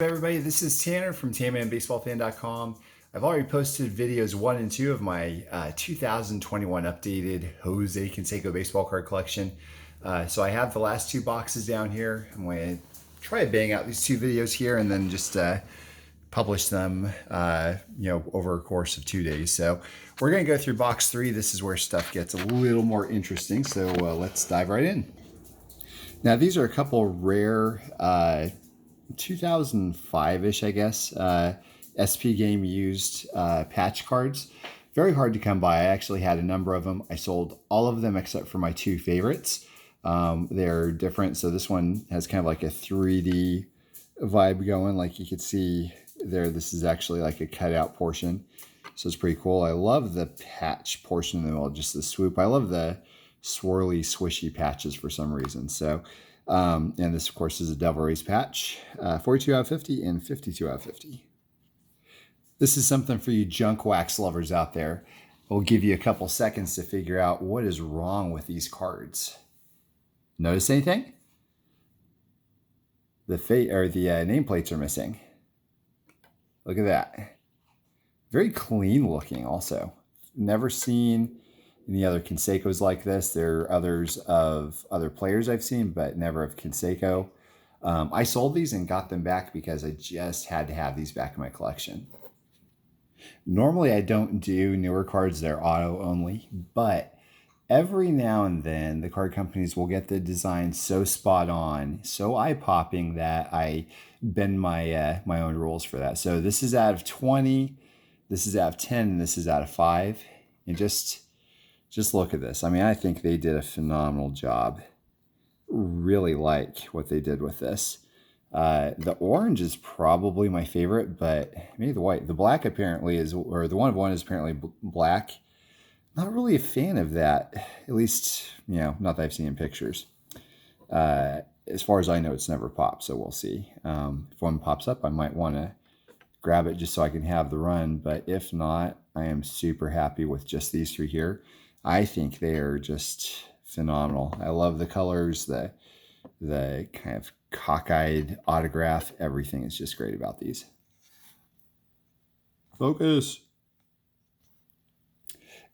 Hey everybody, this is Tanner from TanmanBaseballFan.com. I've already posted videos 1 and 2 of my 2021 updated Jose Canseco baseball card collection. So I have the last 2 boxes down here. I'm going to try to bang out these 2 videos here and then just publish them over a course of 2 days. So we're going to go through box 3. This is where stuff gets a little more interesting. So let's dive right in. Now these are a couple rare 2005-ish, I guess, SP game used patch cards. Very hard to come by. I actually had a number of them. I sold all of them except for my 2 favorites. They're different. So this one has kind of like a 3D vibe going. Like you could see there, this is actually like a cutout portion. So it's pretty cool. I love the patch portion in the middle, just the swoop. I love the swirly, swishy patches for some reason. So and this, of course, is a Devil Rays patch, 42 out of 50 and 52 out of 50. This is something for you junk wax lovers out there. We'll give you a couple seconds to figure out what is wrong with these cards. Notice anything? The nameplates are missing. Look at that. Very clean looking also. Never seen any other Cansecos like this. There are others of other players I've seen, but never of Canseco. I sold these and got them back because I just had to have these back in my collection. Normally I don't do newer cards, they're auto only, but every now and then the card companies will get the design so spot on, so eye-popping that I bend my my own rules for that. So this is out of 20, this is out of 10, and this is out of 5. And just look at this. I mean, I think they did a phenomenal job. Really like what they did with this. The orange is probably my favorite, but maybe the white. The black apparently is, or the 1 of 1 is apparently black. Not really a fan of that, at least, not that I've seen in pictures. As far as I know, it's never popped, so we'll see. If one pops up, I might want to grab it just so I can have the run, but if not, I am super happy with just these 3 here. I think they are just phenomenal. I love the colors, the kind of cockeyed autograph. Everything is just great about these. Focus.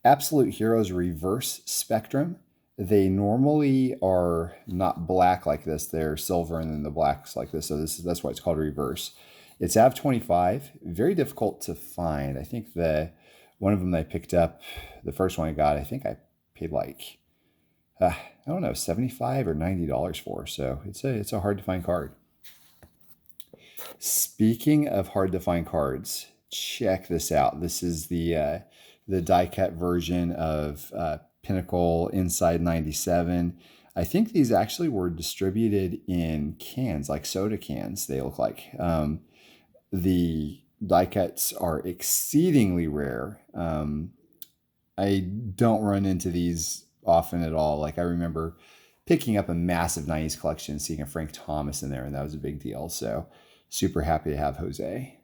Absolute Heroes Reverse Spectrum. They normally are not black like this. They're silver and then the black's like this. So that's why it's called reverse. It's out of 25. Very difficult to find. I think one of them that I picked up, the first one I got, I think I paid like, I don't know, $75 or $90 for. So it's a hard to find card. Speaking of hard to find cards, check this out. This is the die cut version of Pinnacle Inside 97. I think these actually were distributed in cans, like soda cans, they look like. The die cuts are exceedingly rare. I don't run into these often at all. Like I remember picking up a massive 90s collection, seeing a Frank Thomas in there, and that was a big deal. So super happy to have Jose.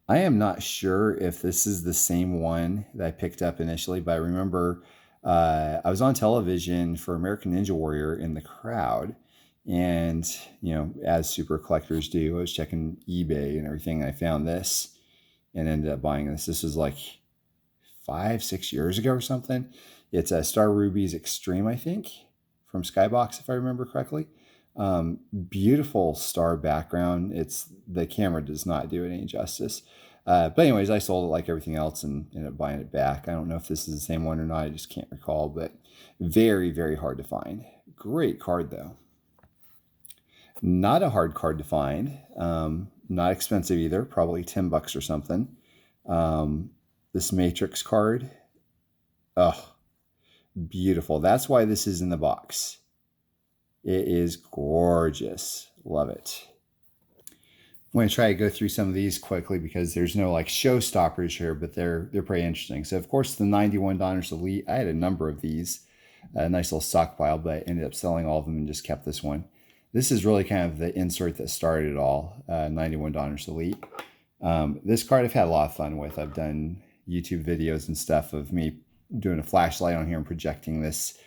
I am not sure if this is the same one that I picked up initially, but I remember I was on television for American Ninja Warrior in the crowd. And, as super collectors do, I was checking eBay and everything. And I found this and ended up buying this. This was like 5-6 years ago or something. It's a Star Rubies Extreme, I think, from Skybox, if I remember correctly. Beautiful star background. The camera does not do it any justice. But anyways, I sold it like everything else and ended up buying it back. I don't know if this is the same one or not. I just can't recall, but very, very hard to find. Great card though. Not a hard card to find. Not expensive either. Probably $10 or something. This Matrix card. Oh, beautiful. That's why this is in the box. It is gorgeous. Love it. I'm going to try to go through some of these quickly because there's no like showstoppers here, but they're pretty interesting. So of course the 91 Donruss Elite. I had a number of these, a nice little stockpile, but I ended up selling all of them and just kept this one. This is really kind of the insert that started it all. 91 Donruss Elite. This card I've had a lot of fun with. I've done YouTube videos and stuff of me doing a flashlight on here and projecting this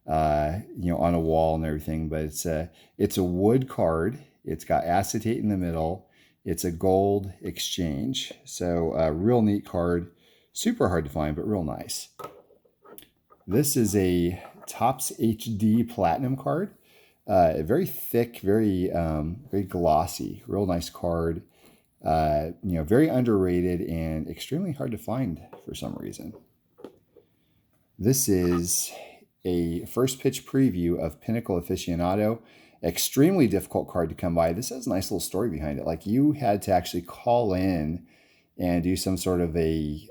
on a wall and everything, but it's a wood card. It's got acetate in the middle. It's a gold exchange. So a real neat card. Super hard to find, but real nice. This is a Topps HD Platinum card. Very thick, very glossy. Real nice card. Very underrated and extremely hard to find for some reason. This is a first pitch preview of Pinnacle Aficionado. Extremely difficult card to come by. This has a nice little story behind it. Like, you had to actually call in and do some sort of a,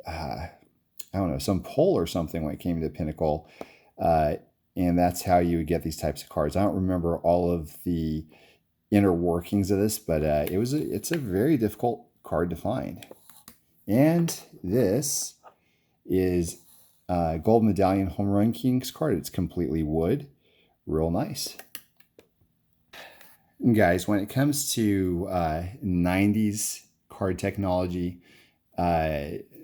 some poll or something when it came to Pinnacle. And that's how you would get these types of cards. I don't remember all of the inner workings of this, but it's a very difficult card to find. And this is Gold Medallion Home Run Kings card. It's completely wood. Real nice. And guys, when it comes to 90s card technology,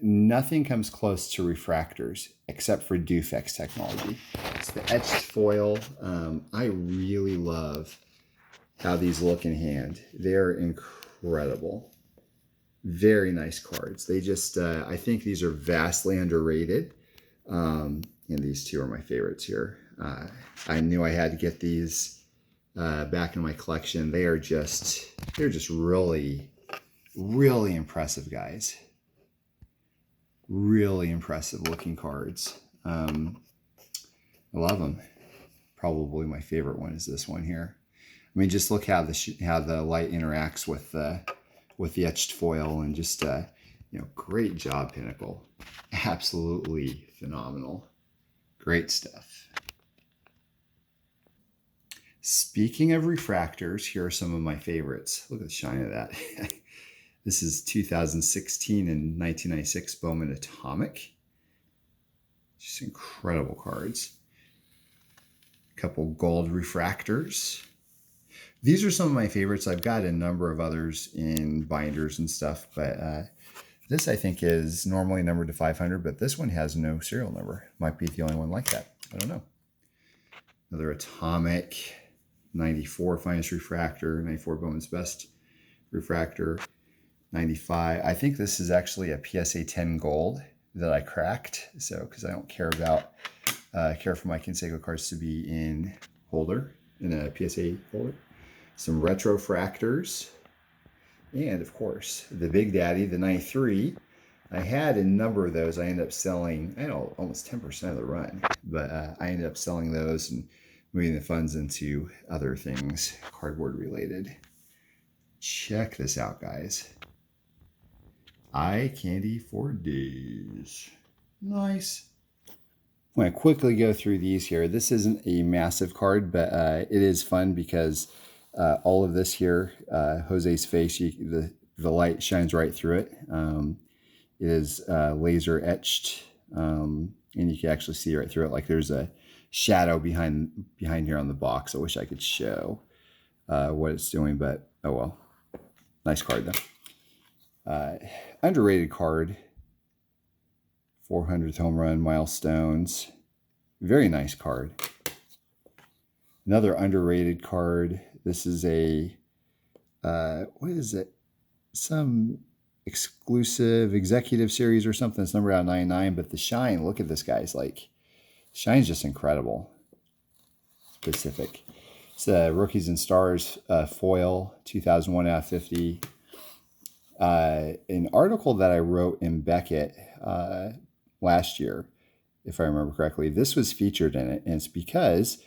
nothing comes close to Refractors except for Dufex technology. It's the etched foil. I really love how these look in hand. They're incredible. Very nice cards. They just, I think these are vastly underrated. And these two are my favorites here. I knew I had to get these back in my collection. They're just really, really impressive, guys. Really impressive looking cards. I love them. Probably my favorite one is this one here. I mean, just look how the light interacts with the etched foil, and just great job, Pinnacle. Absolutely phenomenal. Great stuff. Speaking of refractors, here are some of my favorites. Look at the shine of that. This is 2016 and 1996 Bowman Atomic. Just incredible cards. A couple gold refractors. These are some of my favorites. I've got a number of others in binders and stuff, but this I think is normally numbered to 500, but this one has no serial number. Might be the only one like that. I don't know. Another Atomic, 94 Finest Refractor, 94 Bowman's Best Refractor, 95. I think this is actually a PSA 10 gold that I cracked. So, because I don't care for my Canseco cards to be in a PSA holder. Some retrofractors. And of course, the Big Daddy, the 93. I had a number of those. I ended up selling, almost 10% of the run. But I ended up selling those and moving the funds into other things, cardboard related. Check this out, guys. Eye candy for days. Nice. I'm going to quickly go through these here. This isn't a massive card, but it is fun because all of this here, Jose's face, the light shines right through it. It is laser etched, and you can actually see right through it. Like, there's a shadow behind here on the box. I wish I could show what it's doing, but oh well. Nice card though. Underrated card. 400th home run milestones. Very nice card. Another underrated card. This is a what is it? Some exclusive executive series or something. It's numbered out of 99, but the shine, look at this, guys. Like, shine's just incredible. Specific. It's the Rookies and Stars foil, 2001 out of 50. An article that I wrote in Beckett last year, if I remember correctly, this was featured in it, and it's because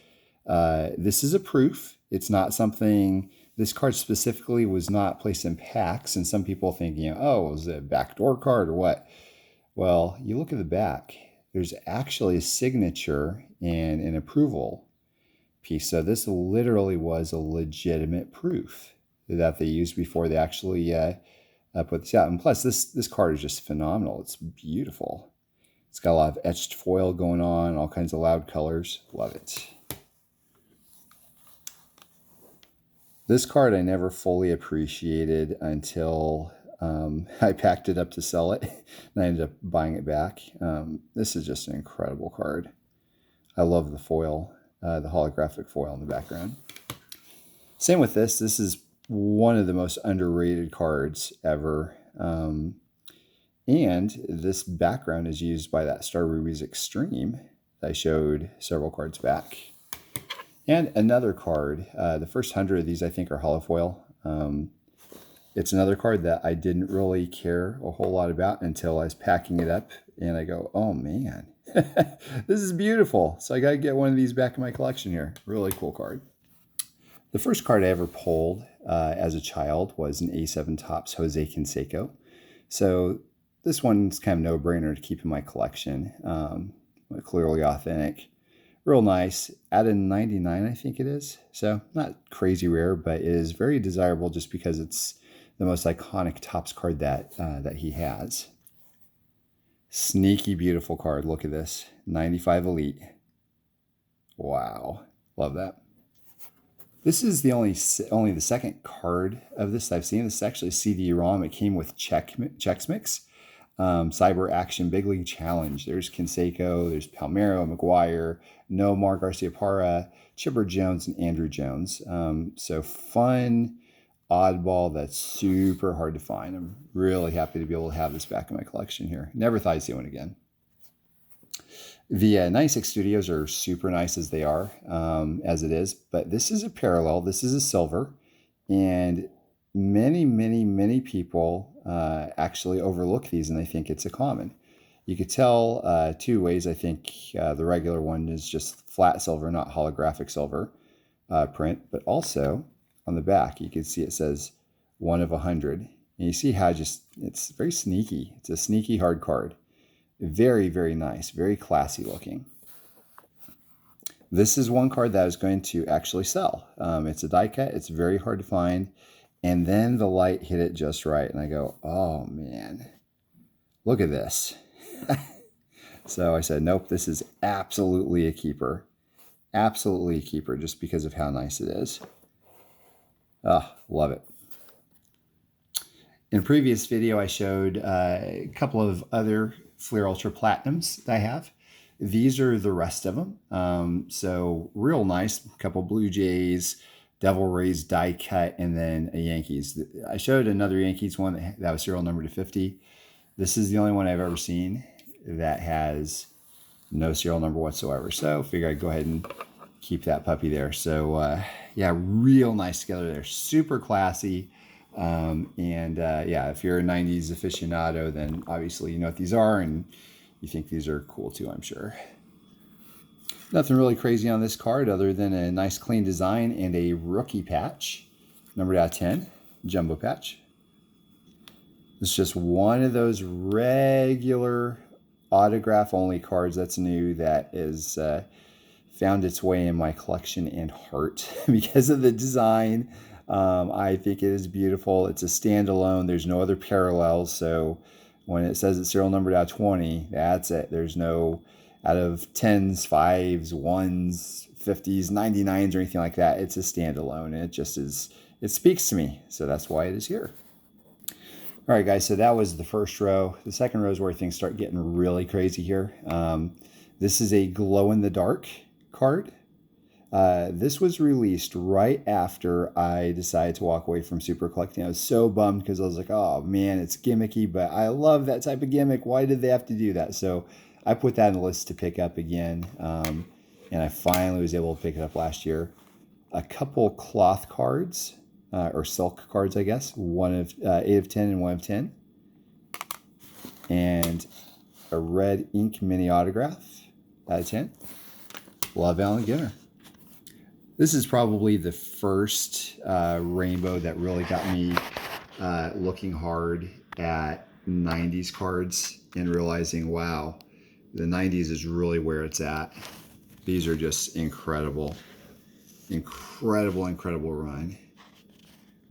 this is a proof. It's not something, this card specifically was not placed in packs, and some people think, was it a backdoor card or what? Well, you look at the back, there's actually a signature and an approval piece. So this literally was a legitimate proof that they used before they actually put this out. And plus, this card is just phenomenal. It's beautiful. It's got a lot of etched foil going on, all kinds of loud colors. Love it. This card I never fully appreciated until I packed it up to sell it, and I ended up buying it back. This is just an incredible card. I love the foil, the holographic foil in the background. Same with this. This is one of the most underrated cards ever. And this background is used by that Star Rubies Extreme that I showed several cards back. And another card, the first 100 of these I think are holofoil. It's another card that I didn't really care a whole lot about until I was packing it up and I go, oh man, this is beautiful. So I got to get one of these back in my collection here. Really cool card. The first card I ever pulled as a child was an A7 Topps Jose Canseco. So this one's kind of no-brainer to keep in my collection. Clearly authentic. Real nice. At a 99, I think it is. So not crazy rare, but it is very desirable just because it's the most iconic Topps card that he has. Sneaky beautiful card. Look at this. 95 Elite. Wow. Love that. This is the only the second card of this I've seen. This is actually a CD-ROM. It came with Chex Mix. Cyber Action Big League Challenge. There's Canseco, there's Palmeiro, McGuire, Nomar Garciaparra, Chipper Jones, and Andrew Jones. So fun oddball that's super hard to find. I'm really happy to be able to have this back in my collection here. Never thought I'd see one again. The 96 Studios are super nice as they are, as it is, but this is a parallel. This is a silver, and many people actually overlook these and they think it's a common. You could tell two ways. I think the regular one is just flat silver, not holographic silver print, but also on the back you can see it says 1 of 100, and you see how it's very sneaky. It's a sneaky hard card. Very nice, very classy looking. This is one card that I was going to actually sell. It's a die cut. It's very hard to find. And then the light hit it just right. And I go, oh man, look at this. So I said, nope, this is absolutely a keeper. Absolutely a keeper just because of how nice it is. Oh, love it. In a previous video, I showed a couple of other Fleer Ultra Platinums that I have. These are the rest of them. So real nice. A couple Blue Jays, Devil Rays die cut, and then a Yankees. I showed another Yankees one that was serial number to 50. This is the only one I've ever seen that has no serial number whatsoever. So I figure I'd go ahead and keep that puppy there. So yeah, real nice together there. Super classy. Yeah, if you're a 90s aficionado, then obviously you know what these are and you think these are cool too, I'm sure. Nothing really crazy on this card other than a nice clean design and a rookie patch, numbered out of 10, jumbo patch. It's just one of those regular autograph only cards that's new that is found its way in my collection and heart because of the design. I think it is beautiful. It's a standalone. There's no other parallels. So when it says it's serial numbered out of 20, that's it. There's no out of 10s, 5s, 1s, 50s, 99s, or anything like that. It's a standalone, and it just is, it speaks to me. So that's why it is here. All right, guys, so that was the first row. The second row is where things start getting really crazy here. This is a glow-in-the-dark card. This was released right after I decided to walk away from super collecting. I was so bummed because I was like, oh man, it's gimmicky, but I love that type of gimmick. Why did they have to do that? So I put that in the list to pick up again, and I finally was able to pick it up last year. A couple cloth cards, or silk cards, I guess. 8 of 10 and 1 of 10. And a red ink mini autograph out of 10. Love Allen Ginner. This is probably the first rainbow that really got me looking hard at 90s cards and realizing, wow, the 90s is really where it's at. These are just incredible. Incredible run.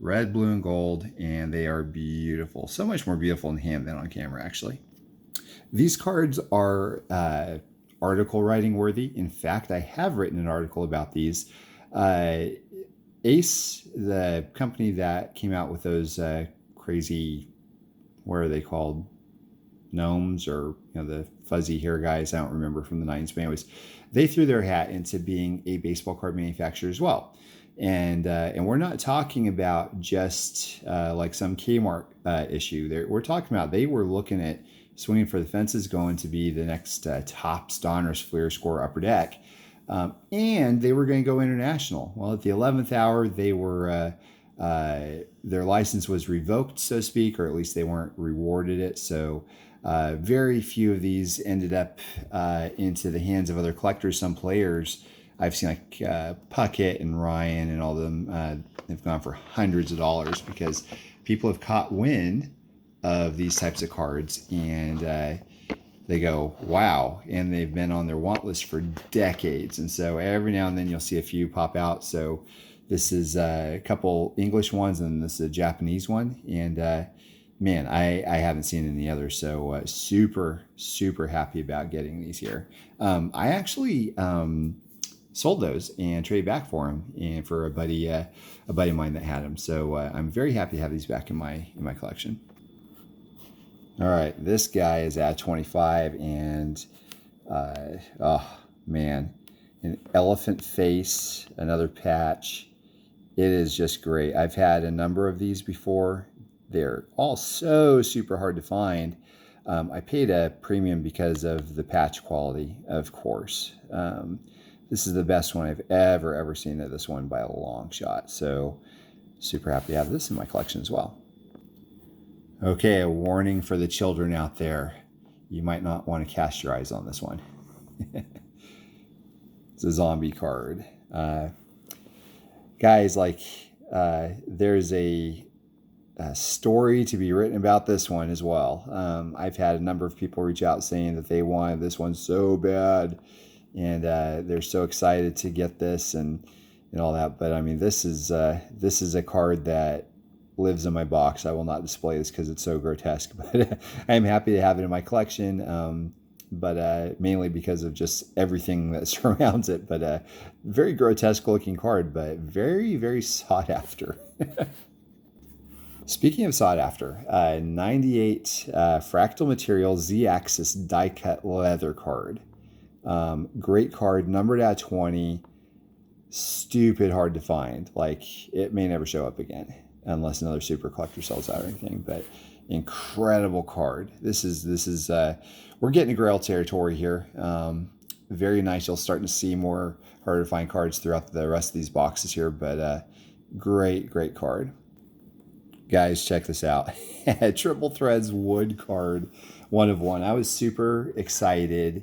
Red, blue, and gold, and they are beautiful. So much more beautiful in hand than on camera, actually. These cards are article writing worthy. In fact, I have written an article about these. Ace, the company that came out with those crazy, what are they called? Gnomes, or the fuzzy hair guys, I don't remember, from the 90s. But anyways, they threw their hat into being a baseball card manufacturer as well. And we're not talking about just like some Kmart issue. We're talking about they were looking at Swinging for the Fences going to be the next Topps Donruss Fleer Score Upper Deck. And they were going to go international. Well, at the 11th hour, they were their license was revoked, so to speak, or at least they weren't rewarded it. So very few of these ended up into the hands of other collectors. Some players I've seen, like Puckett and Ryan and all of them, have gone for hundreds of dollars because people have caught wind of these types of cards, and they go, wow, and they've been on their want list for decades. And so every now and then you'll see a few pop out. So this is a couple English ones, and this is a Japanese one. And man, I haven't seen any others. So super, super happy about getting these here. I actually sold those and traded back for them, and for a buddy of mine that had them. So I'm very happy to have these back in my collection. All right, this guy is at 25, and oh man, an elephant face, another patch. It is just great. I've had a number of these before. They're all so super hard to find. I paid a premium because of the patch quality, of course. This is the best one I've ever seen of this one by a long shot. So super happy to have this in my collection as well. Okay, a warning for the children out there. You might not want to cast your eyes on this one. It's a zombie card. Guys, like, there's a story to be written about this one as well. I've had a number of people reach out saying that they wanted this one so bad, and they're so excited to get this and all that. But I mean, this is a card that lives in my box. I will not display this because it's so grotesque, but I'm happy to have it in my collection. But mainly because of just everything that surrounds it. But very grotesque looking card, but very sought after. Speaking of sought after, 98 Fractal Material Z-Axis die cut leather card. Great card, numbered at 20. Stupid hard to find. Like, it may never show up again unless another super collector sells out or anything. But incredible card. This is we're getting to Grail territory here. Very nice. You'll start to see more harder to find cards throughout the rest of these boxes here. But great card. Guys, check this out. Triple Threads wood card, 1 of 1. I was super excited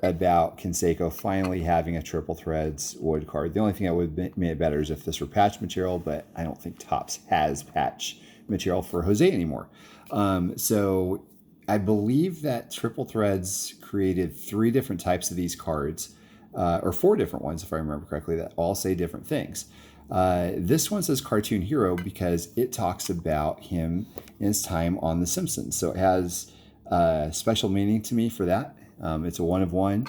about Canseco finally having a Triple Threads wood card. The only thing that would have made it better is if this were patch material, but I don't think Topps has patch material for Jose anymore. So I believe that Triple Threads created 3 different types of these cards, or 4 different ones, if I remember correctly, that all say different things. This one says Cartoon Hero because it talks about him and his time on The Simpsons. So it has special meaning to me for that. It's a 1 of 1.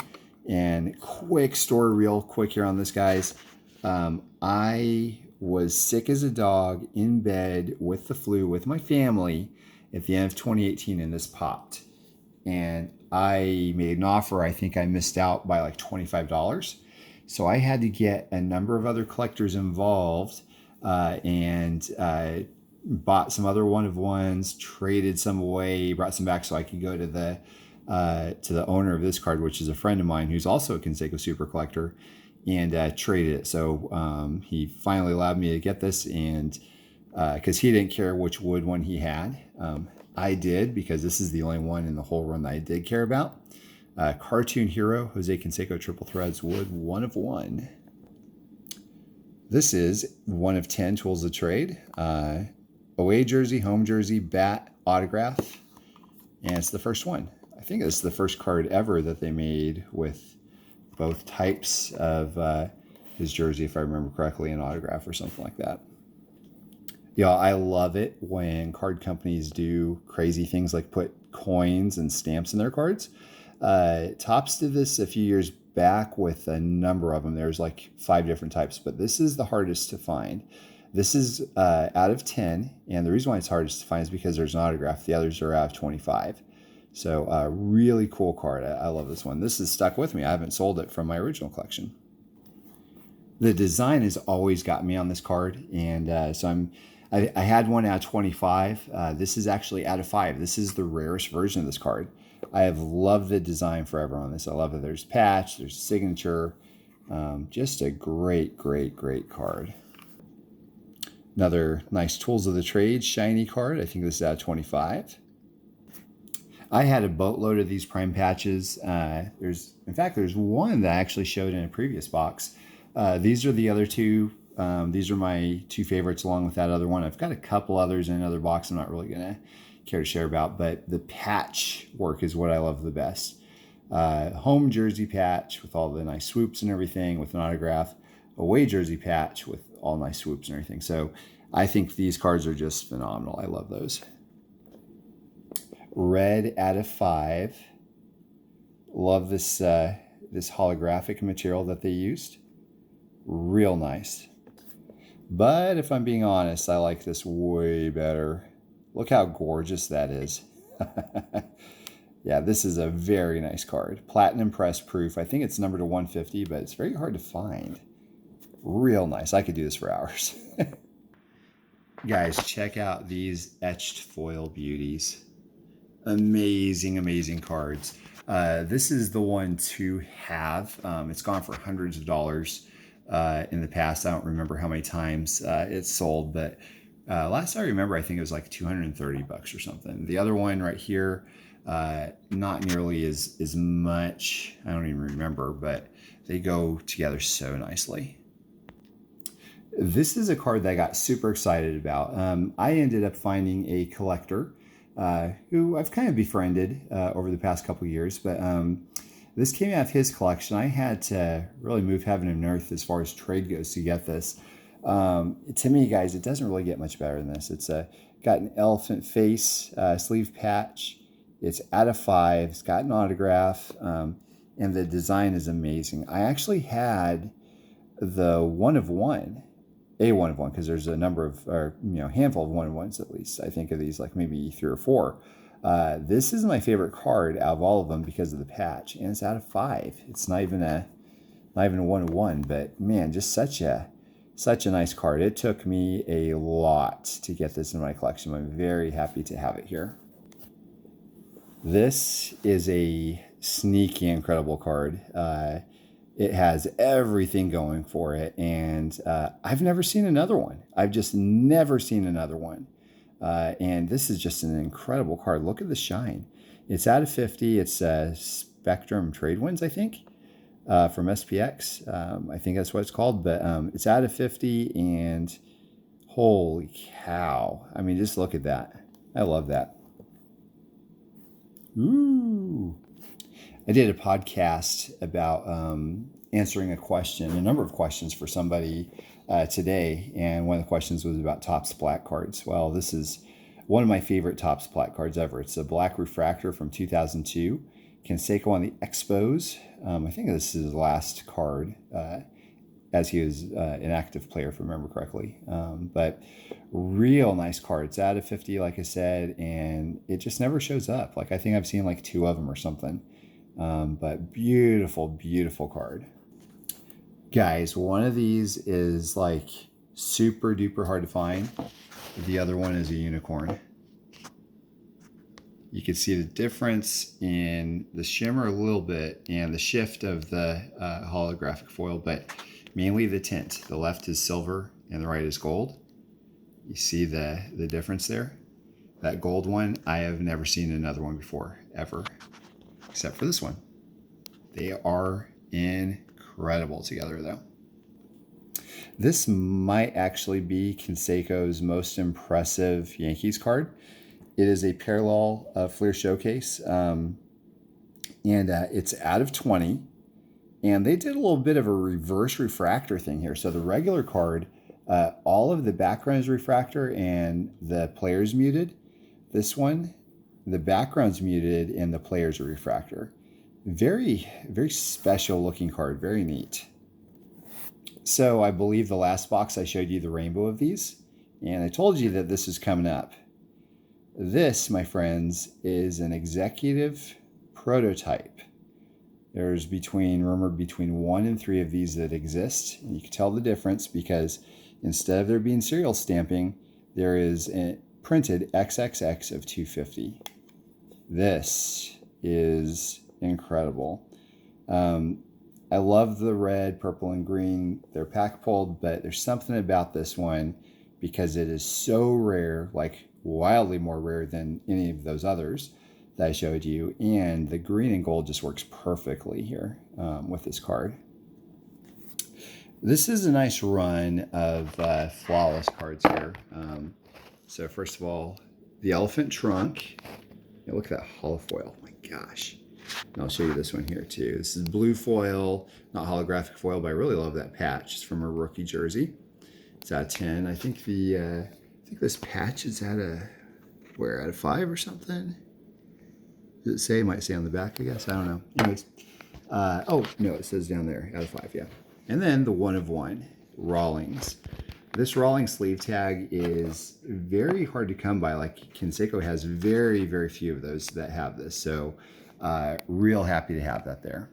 And quick story real quick here on this, guys. I was sick as a dog in bed with the flu with my family at the end of 2018, and this popped. And I made an offer. I think I missed out by like $25. So I had to get a number of other collectors involved and bought some other 1 of 1s, traded some away, brought some back so I could go to the owner of this card, which is a friend of mine who's also a Canseco super collector, and traded it. So he finally allowed me to get this, and because he didn't care which wood one he had. I did, because this is the only one in the whole run that I did care about. Cartoon Hero, Jose Canseco Triple Threads wood, 1 of 1. This is 1 of 10 tools of trade. Away jersey, home jersey, bat, autograph, and it's the first one. I think it's the first card ever that they made with both types of his jersey, if I remember correctly, an autograph or something like that. Yeah, I love it when card companies do crazy things like put coins and stamps in their cards. Topps did this a few years back with a number of them. There's like 5 different types, but this is the hardest to find. This is out of 10, and the reason why it's hardest to find is because there's an autograph. The others are out of 25. So really cool card. I love this one. This is stuck with me. I haven't sold it from my original collection. The design has always got me on this card, and I had one out of 25. This is actually out of 5. This is the rarest version of this card. I have loved the design forever on this. I love that there's patch, there's signature. Just a great, great, great card. Another nice Tools of the Trade shiny card. I think this is out of 25. I had a boatload of these prime patches. In fact, there's one that I actually showed in a previous box. These are the other two. These are my two favorites along with that other one. I've got a couple others in another box I'm not really going to care to share about, but the patch work is what I love the best. Home jersey patch with all the nice swoops and everything with an autograph. Away jersey patch with all nice swoops and everything. So I think these cards are just phenomenal. I love those. Red out of 5. Love this this holographic material that they used. Real nice. But if I'm being honest, I like this way better. Look how gorgeous that is. Yeah, this is a very nice card. Platinum press proof. I think it's numbered to 150, but it's very hard to find. Real nice. I could do this for hours. Guys, check out these etched foil beauties. Amazing, amazing cards. This is the one to have. It's gone for hundreds of dollars in the past. I don't remember how many times it's sold, but last I remember, I think it was like 230 bucks or something. The other one right here, not nearly as much. I don't even remember, but they go together so nicely. This is a card that I got super excited about. I ended up finding a collector who I've kind of befriended over the past couple years, but this came out of his collection. I had to really move heaven and earth as far as trade goes to get this. To me, guys, it doesn't really get much better than this. It's got an elephant face sleeve patch. It's out of 5. It's got an autograph, and the design is amazing. I actually had the one of one, because there's a number of, or handful of 1-of-1s at least. I think of these like maybe 3 or 4. This is my favorite card out of all of them because of the patch, and it's out of 5. It's not even a 1-of-1, but man, just such a nice card. It took me a lot to get this in my collection. I'm very happy to have it here. This is a sneaky, incredible card. It has everything going for it, and I've never seen another one. I've just never seen another one. And this is just an incredible card. Look at the shine. It's out of 50. It's Spectrum Trade Winds, I think, from SPX. I think that's what it's called, but it's out of 50, and holy cow. I mean, just look at that. I love that. Ooh. I did a podcast about answering a number of questions for somebody today, and one of the questions was about Topps Black cards. Well, this is one of my favorite Topps Black cards ever. It's a black refractor from 2002. Canseco on the Expos. I think this is his last card, as he was an active player, if I remember correctly. But real nice card. It's out of 50, like I said, and it just never shows up. Like, I think I've seen like 2 of them or something. But beautiful, beautiful card. Guys, one of these is like super duper hard to find. The other one is a unicorn. You can see the difference in the shimmer a little bit and the shift of the holographic foil, but mainly the tint. The left is silver and the right is gold. You see the difference there? That gold one, I have never seen another one before, ever, except for this one. They are incredible together, though. This might actually be Canseco's most impressive Yankees card. It is a parallel Fleer Showcase, and it's out of 20. And they did a little bit of a reverse refractor thing here. So the regular card, all of the background is refractor and the player's muted. This one, the background's muted and the players are refractor. Very, very special looking card. Very neat. So I believe the last box I showed you the rainbow of these, and I told you that this is coming up. This, my friends, is an executive prototype. There's rumored between 1 and 3 of these that exist. And you can tell the difference because instead of there being serial stamping, there is a printed XXX of 250. This is incredible. I love the red, purple, and green. They're pack pulled, but there's something about this one because it is so rare, like wildly more rare than any of those others that I showed you. And the green and gold just works perfectly here with this card. This is a nice run of flawless cards here. So first of all, the elephant trunk. Yeah, look at that holofoil. Oh my gosh. And I'll show you this one here too. This is blue foil, not holographic foil, but I really love that patch. It's from a rookie jersey. It's out of 10. I think this patch is out of 5 or something. Does it say? It might say on the back, I guess. I don't know. Anyways. Oh, no, it says down there, out of 5, yeah. And then the 1 of 1, Rawlings. This Rawlings sleeve tag is very hard to come by. Like Canseco has very, very few of those that have this. So real happy to have that there.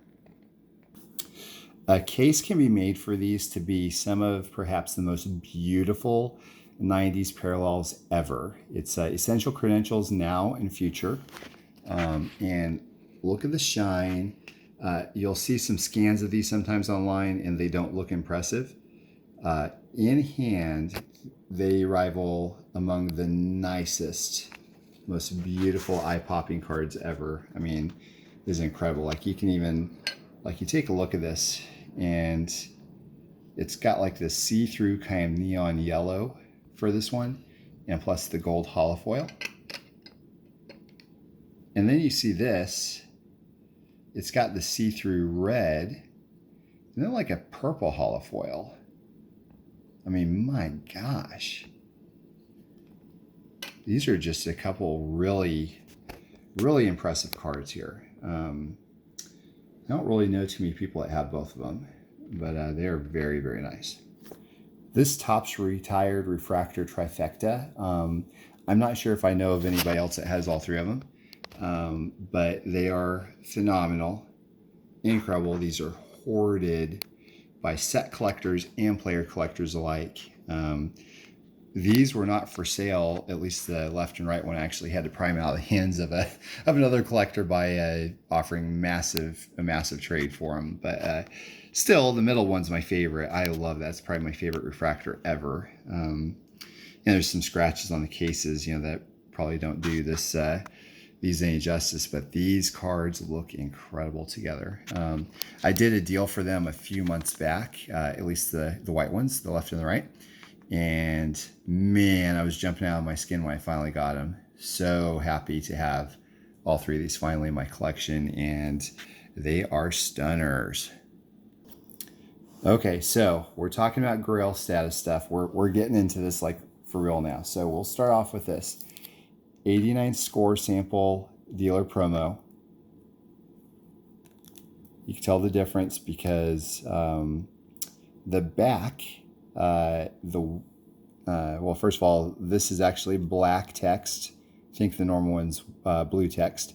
A case can be made for these to be some of perhaps the most beautiful 90s parallels ever. It's essential credentials now and future. And look at the shine. You'll see some scans of these sometimes online and they don't look impressive. In hand, they rival among the nicest, most beautiful eye-popping cards ever. I mean, this is incredible. Like you can even, like you take a look at this and it's got like this see-through kind of neon yellow for this one and plus the gold holofoil. And then you see this, it's got the see-through red and then like a purple holofoil. I mean, my gosh. These are just a couple really, really impressive cards here. I don't really know too many people that have both of them, but they're very, very nice. This Topps Retired Refractor Trifecta. I'm not sure if I know of anybody else that has all 3 of them, but they are phenomenal, incredible. These are hoarded by set collectors and player collectors alike. These were not for sale, at least the left and right one. I actually had to pry them out of the hands of another collector by offering a massive trade for them. But still, the middle one's my favorite. I love that. It's probably my favorite refractor ever. And there's some scratches on the cases, you know, that probably don't do these any justice, but these cards look incredible together. I did a deal for them a few months back, at least the white ones, the left and the right. And man, I was jumping out of my skin when I finally got them. So happy to have all 3 of these finally in my collection, and they are stunners. Okay, so we're talking about Grail status stuff. We're getting into this like for real now. So we'll start off with this 89 score sample dealer promo. You can tell the difference because the back, well, first of all, this is actually black text. I think the normal one's blue text.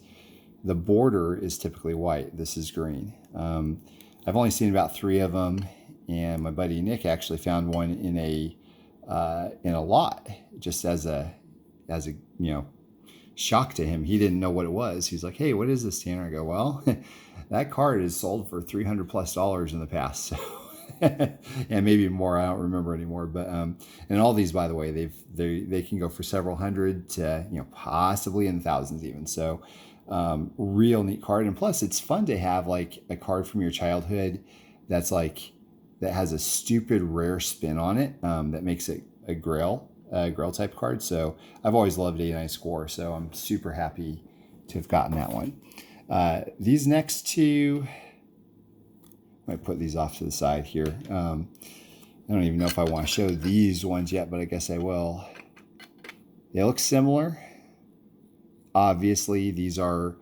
The border is typically white. This is green. I've only seen about 3 of them, and my buddy Nick actually found one in a lot, just as a shock to him. He didn't know what it was. He's like, "Hey, what is this, Tanner?" I go, "Well, that card is sold for $300+ in the past." So. And maybe more, I don't remember anymore, but and all these, by the way, they can go for several hundred to possibly in thousands even. So real neat card, and plus it's fun to have like a card from your childhood that has a stupid rare spin on it that makes it a grail type card. So I've always loved 89 score, so I'm super happy to have gotten that one. These next 2, I might put these off to the side here. I don't even know if I want to show these ones yet, but I guess I will. They look similar. Obviously, these are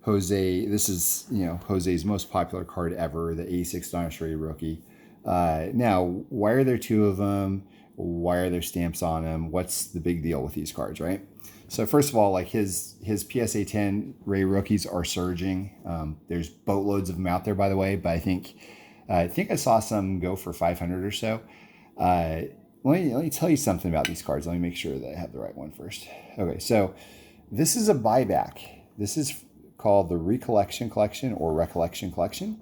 Jose. This is Jose's most popular card ever, the A630 Rookie. Now, why are there 2 of them? Why are there stamps on them? What's the big deal with these cards, right? So first of all, like his PSA 10 Ray rookies are surging. There's boatloads of them out there, by the way, but I think I saw some go for 500 or so. Let me tell you something about these cards. Let me make sure that I have the right one first. Okay, so this is a buyback. This is called the Recollection Collection or Recollection Collection,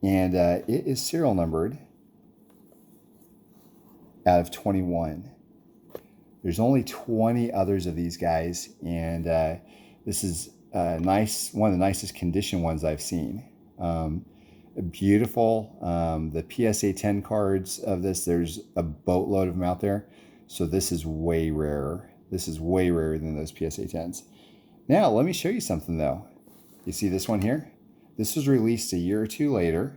and it is serial numbered out of 21. There's only 20 others of these guys, and this is nice, one of the nicest condition ones I've seen. Beautiful. The PSA 10 cards of this, there's a boatload of them out there, so this is way rarer. This is way rarer than those PSA 10s. Now, let me show you something, though. You see this one here? This was released a year or two later.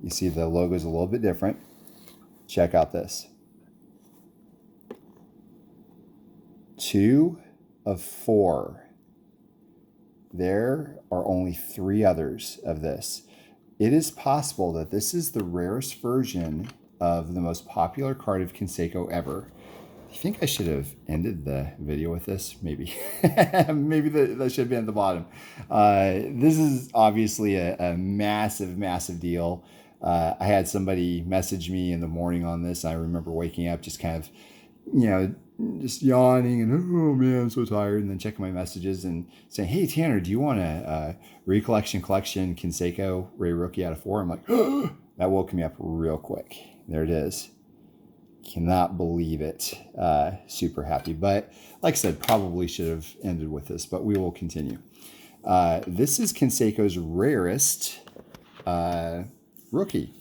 You see the logo's a little bit different. Check out this. 2 of 4. There are only 3 others of this. It is possible that this is the rarest version of the most popular card of Canseco ever. I think I should have ended the video with this, maybe. Maybe that should have been at the bottom. This is obviously a massive, massive deal. I had somebody message me in the morning on this. I remember waking up just kind of, just yawning and, oh man, I'm so tired. And then checking my messages and saying, hey, Tanner, do you want a Recollection Collection Canseco Ray Rookie out of 4? I'm like, oh, that woke me up real quick. There it is. Cannot believe it. Super happy. But like I said, probably should have ended with this, but we will continue. This is Canseco's rarest rookie.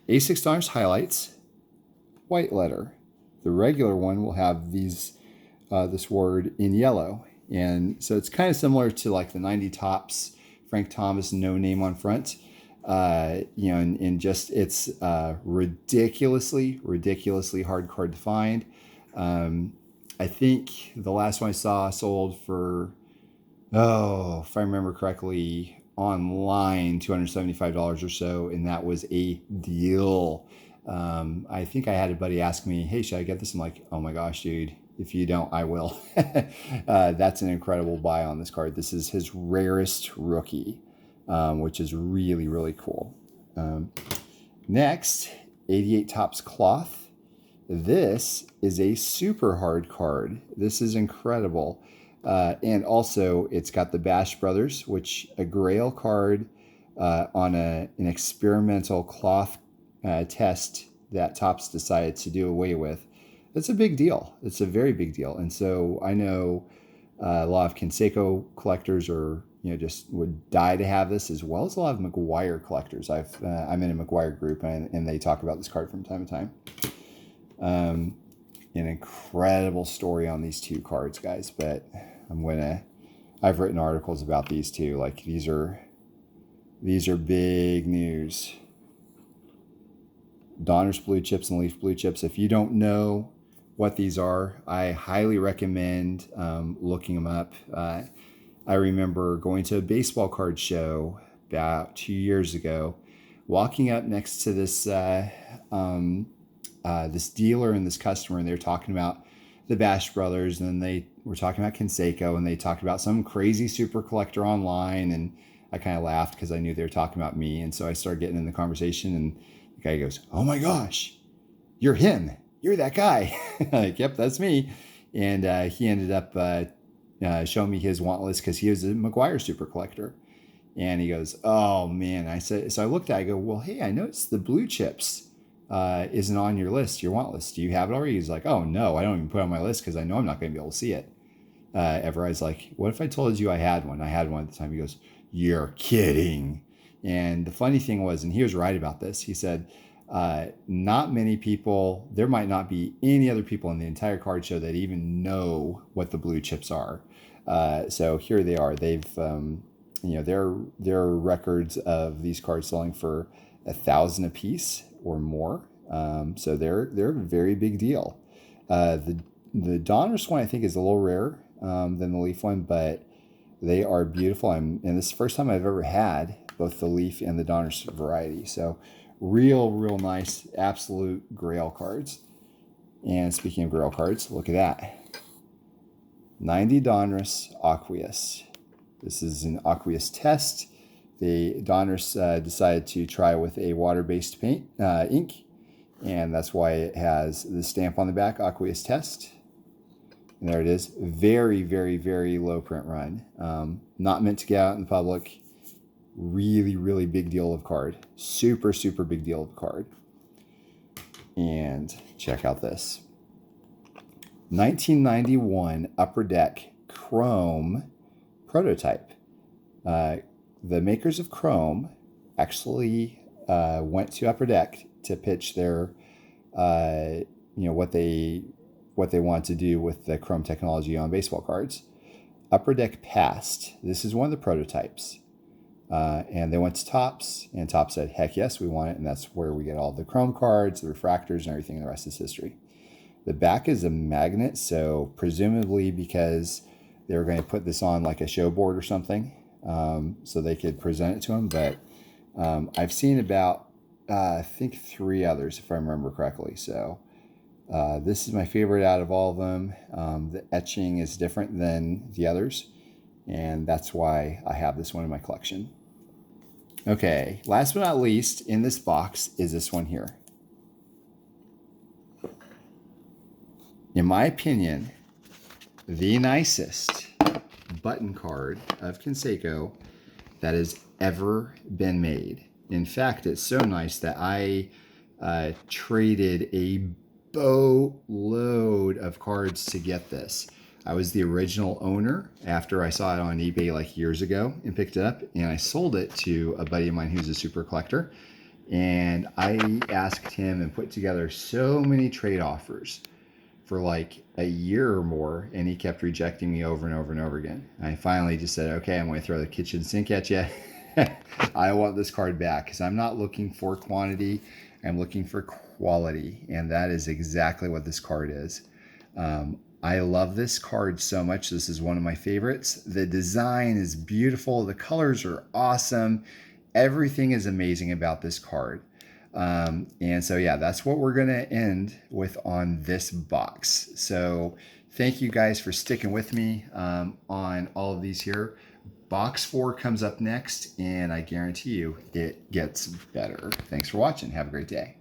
A630 highlights, white letter. The regular one will have these this word in yellow. And so it's kind of similar to like the 90 Topps Frank Thomas no name on front. And just it's ridiculously hard card to find. I think the last one I saw sold for, if I remember correctly, online $275 or so, and that was a deal. I think I had a buddy ask me, hey, should I get this? I'm like, oh my gosh, dude, if you don't, I will. That's an incredible buy on this card. This is his rarest rookie, which is really, really cool. Next, 88 Topps Cloth. This is a super hard card. This is incredible. And also, it's got the Bash Brothers, which a Grail card on an experimental cloth test that Topps decided to do away with. It's a big deal. It's a very big deal. And so I know a lot of Canseco collectors are, just would die to have this, as well as a lot of McGuire collectors. I'm in a McGuire group, and they talk about this card from time to time. An incredible story on these 2 cards, guys, but I've written articles about these 2. Like these are big news. Donruss blue chips and Leaf blue chips. If you don't know what these are, I highly recommend looking them up. I remember going to a baseball card show about 2 years ago, walking up next to this this dealer and this customer, and they were talking about the Bash Brothers, and then they were talking about Canseco, and they talked about some crazy super collector online, and I kind of laughed because I knew they were talking about me, and so I started getting in the conversation, and the guy goes, oh my gosh, you're him. You're that guy. Like, yep, that's me. And he ended up showing me his want list because he was a McGuire super collector. And he goes, oh man. So I looked at it, I go, well, hey, I noticed the blue chips isn't on your list, your want list. Do you have it already? He's like, oh no, I don't even put it on my list because I know I'm not going to be able to see it ever. I was like, what if I told you I had one? I had one at the time. He goes, you're kidding. And the funny thing was, and he was right about this, he said, not many people, there might not be any other people in the entire card show that even know what the blue chips are. So here they are. They've, there are records of these cards selling for 1,000 a piece or more. So they're a very big deal. The Donruss one I think is a little rarer than the Leaf one, but they are beautiful. And this is the first time I've ever had both the Leaf and the Donruss variety. So real nice, absolute grail cards. And speaking of Grail cards, look at that. 90 Donruss Aqueous. This is an aqueous test. The Donruss decided to try with a water-based paint ink, and that's why it has the stamp on the back, aqueous test. And there it is. Very, very, very low print run. Not meant to get out in the public. Really, really big deal of card. Super, super big deal of card. And check out this. 1991 Upper Deck Chrome prototype. The makers of Chrome actually went to Upper Deck to pitch their, what they want to do with the Chrome technology on baseball cards. Upper Deck passed. This is one of the prototypes. And they went to Topps, and Topps said, heck yes, we want it. And that's where we get all the Chrome cards, the Refractors, and everything. The rest is history. The back is a magnet, so presumably because they were going to put this on like a show board or something, so they could present it to them. But I've seen about, I think 3 others, if I remember correctly. So this is my favorite out of all of them. The etching is different than the others, and that's why I have this one in my collection. Okay, last but not least in this box is this one here. In my opinion, the nicest button card of Canseco that has ever been made. In fact, it's so nice that I traded a boatload of cards to get this. I was the original owner after I saw it on eBay like years ago and picked it up, and I sold it to a buddy of mine who's a super collector. And I asked him and put together so many trade offers for like a year or more, and he kept rejecting me over and over and over again. I finally just said, okay, I'm going to throw the kitchen sink at you. I want this card back because I'm not looking for quantity. I'm looking for quality, and that is exactly what this card is. I love this card so much. This is one of my favorites. The design is beautiful. The colors are awesome. Everything is amazing about this card. And so, yeah, that's what we're going to end with on this box. So thank you guys for sticking with me on all of these here. Box 4 comes up next, and I guarantee you it gets better. Thanks for watching. Have a great day.